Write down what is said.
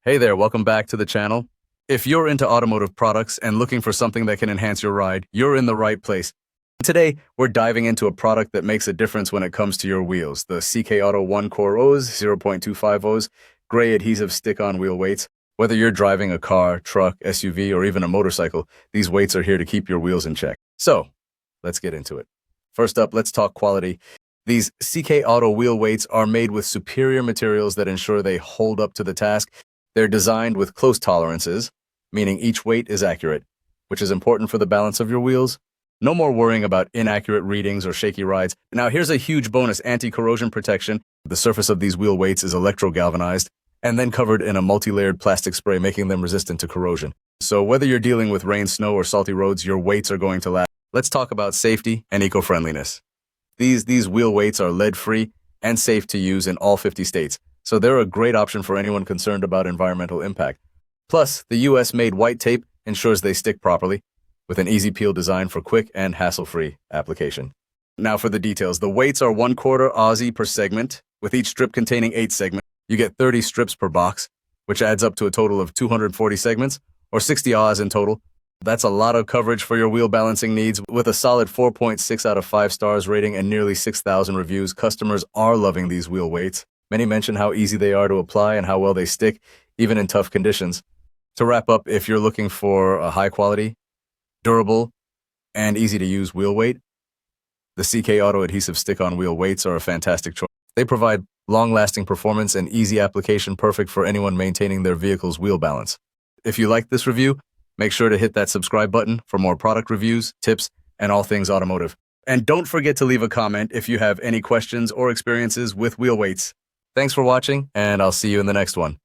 Hey there, welcome back to the channel. If you're into automotive products and looking for something that can enhance your ride, you're in the right place. Today, we're diving into a product that makes a difference when it comes to your wheels, the CKAuto 1-Core O's 0.25 O's gray adhesive stick-on wheel weights. Whether you're driving a car, truck, SUV, or even a motorcycle, these weights are here to keep your wheels in check. So, let's get into it. First up, let's talk quality. These CKAuto wheel weights are made with superior materials that ensure they hold up to the task. They're designed with close tolerances, meaning each weight is accurate, which is important for the balance of your wheels. No more worrying about inaccurate readings or shaky rides. Now here's a huge bonus: anti-corrosion protection. The surface of these wheel weights is electro-galvanized and then covered in a multi-layered plastic spray, making them resistant to corrosion. So whether you're dealing with rain, snow, or salty roads, your weights are going to last. Let's talk about safety and eco-friendliness. These wheel weights are lead-free and safe to use in all 50 states. So they're a great option for anyone concerned about environmental impact. Plus, the US-made white tape ensures they stick properly, with an easy peel design for quick and hassle-free application. Now for the details. The weights are 1/4 Aussie per segment, with each strip containing 8 segments. You get 30 strips per box, which adds up to a total of 240 segments, or 60 Aus in total. That's a lot of coverage for your wheel balancing needs. With a solid 4.6 out of 5 stars rating and nearly 6,000 reviews, customers are loving these wheel weights. Many mention how easy they are to apply and how well they stick, even in tough conditions. To wrap up, if you're looking for a high-quality, durable, and easy-to-use wheel weight, the CKAuto Adhesive Stick-on Wheel Weights are a fantastic choice. They provide long-lasting performance and easy application, perfect for anyone maintaining their vehicle's wheel balance. If you liked this review, make sure to hit that subscribe button for more product reviews, tips, and all things automotive. And don't forget to leave a comment if you have any questions or experiences with wheel weights. Thanks for watching, and I'll see you in the next one.